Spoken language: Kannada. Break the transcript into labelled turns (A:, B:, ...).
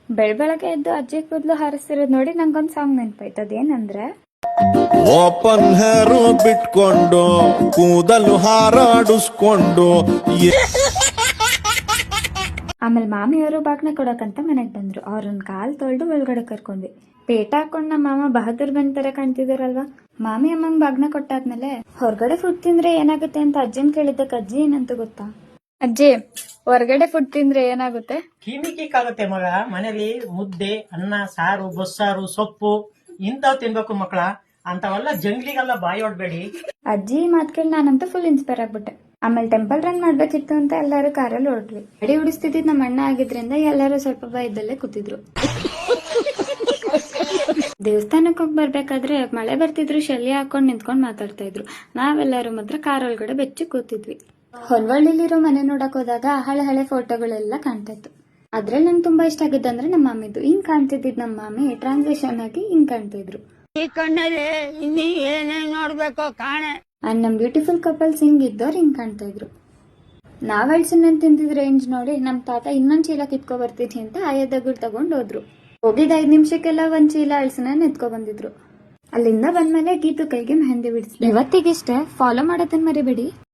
A: ಬೆಳಗ್ಗೆ ಎದ್ದು ಅಜ್ಜಿ ಕೂದಲು ಹಾರಿಸ್ತಿರೋದ್ ನೋಡಿ ನಂಗೊಂದ್ ಸಾಂಗ್ ನೆನ್ಪಾಯ್ತು. ಅದೇನಂದ್ರೆ,
B: ಓಪನ್ ಹೇರು ಬಿಟ್ಕೊಂಡು ಕೂದಲು ಹಾರಾಡಿಸ್ಕೊಂಡು
A: ಆಮೇಲೆ ಮಾಮಿಯವರು ಬಾಗ್ನ ಕೊಡಕಂತ ಮನೆಗ್ ಬಂದ್ರು. ಅವ್ರನ್ನ ಕಾಲ್ ತೊಳ್ದು ಒಳಗಡೆ ಕರ್ಕೊಂಡ್ವಿ. ಪೇಟ ಹಾಕೊಂಡ್ ನಮ್ಮ ಮಾಮ ಬಹದ್ದೂರ್ ಬಂದ್ ತರ ಕಾಣ್ತಿದಾರಲ್ವಾ. ಮಾಮಿ ಅಮ್ಮಂಗ್ ಬಾಗ್ನ ಕೊಟ್ಟಾದ್ಮೇಲೆ ಹೊರಗಡೆ ಫುಡ್ ತಿಂದ್ರೆ ಏನಾಗುತ್ತೆ ಅಂತ ಅಜ್ಜಿನ್ ಕೇಳಿದ್ದಕ್ಕೆ ಅಜ್ಜಿ ಏನಂತ ಗೊತ್ತಾ? ಅಜ್ಜಿ, ಹೊರಗಡೆ ಫುಡ್ ತಿಂದ್ರೆ ಏನಾಗುತ್ತೆ?
C: ಆಗುತ್ತೆ ಮಗ. ಮನೇಲಿ ಮುದ್ದೆ, ಅನ್ನ, ಸಾರು, ಬಸ್ಸಾರು, ಸೊಪ್ಪು ಇಂಥವ್ ತಿನ್ಬೇಕು ಮಕ್ಕಳ. ಅಂತವೆಲ್ಲ ಜಂಗ್ಲಿಗೆಲ್ಲ ಬಾಯಿ ಹೊಡ್ಬೇಡಿ.
A: ಅಜ್ಜಿ ಮಾತ್ ಕೇಳಿ ನಾನಂತೂ ಫುಲ್ ಇನ್ಸ್ಪೈರ್ ಆಗ್ಬಿಟ್ಟೆ. ಆಮೇಲೆ ಟೆಂಪಲ್ ರನ್ ಮಾಡ್ಬೇಕಿತ್ತು ಅಂತ ಎಲ್ಲರೂ ಕಾರಲ್ಲಿ ಹೊರಟ್ವಿ. ಗಾಡಿ ಉಡಿಸ್ತಿದ್ ನಮ್ಮ ಅಣ್ಣ ಆಗಿದ್ರಿಂದ ಎಲ್ಲರೂ ಸ್ವಲ್ಪ ಭಯದಲ್ಲೇ ಕೂತಿದ್ರು. ದೇವಸ್ಥಾನಕ್ಕೆ ಹೋಗಿ ಬರ್ಬೇಕಾದ್ರೆ ಮಳೆ ಬರ್ತಿದ್ರು, ಶಲ್ಯ ಹಾಕೊಂಡ್ ನಿಂತ್ಕೊಂಡ್ ಮಾತಾಡ್ತಾ ಇದ್ರು. ನಾವೆಲ್ಲರೂ ಮಾತ್ರ ಕಾರ್ ಒಳಗಡೆ ಬೆಚ್ಚಿ ಕೂತಿದ್ವಿ. ಹೊಲ್ವಳ್ಳಿಲಿರೋ ಮನೆ ನೋಡಕ್ ಹೋದಾಗ ಹಳೆ ಫೋಟೋಗಳೆಲ್ಲ ಕಾಣ್ತಾ ಇತ್ತು. ಅದ್ರಲ್ಲಿ ನಂಗೆ ತುಂಬಾ ಇಷ್ಟ ಆಗಿದ್ದಂದ್ರೆ ನಮ್ಮ ಮಾಮಿದು. ಹಿಂಗ್ ಕಾಣ್ತಿದ್ದಿದ್ ನಮ್ಮ ಮಾಮಿ ಟ್ರಾನ್ಸ್ಲೇಷನ್ ಆಗಿ ಹಿಂಗ್ ಕಾಣ್ತಾ ಇದ್ರು. ಅಂಡ್ ನಮ್ ಬ್ಯೂಟಿಫುಲ್ ಕಪಲ್ಸ್ ಹಿಂಗ್ ಇದ್ದವ್ರು ಹಿಂಗ್ ಕಾಣ್ತಾ ಇದ್ರು. ನಾವ್ ಹಳ್ಸನ್ನ ತಿಂತಿದ್ ರೇಂಜ್ ನೋಡಿ ನಮ್ ತಾತ ಇನ್ನೊಂದ್ ಚೀಲ ಕಿತ್ಕೊ ಬರ್ತಿದ್ವಿ ಅಂತ ಆಯದಗುಳ್ ತಗೊಂಡ್ ಹೋದ್ರು. ಹೋಗಿದ್ 5 ನಿಮಿಷಕ್ಕೆಲ್ಲ ಒಂದ್ ಚೀಲ ಹಳ್ಸನ್ನ ಎತ್ಕೊ ಬಂದಿದ್ರು. ಅಲ್ಲಿಂದ ಬಂದ್ಮೇಲೆ ಗೀತು ಕೈಗೆ ಮೆಹಂದಿ ಬಿಡಿಸಿ. ಇವತ್ತಿಗಿಷ್ಟೇ. ಫಾಲೋ ಮಾಡೋದನ್ನ ಮರಿಬೇಡಿ.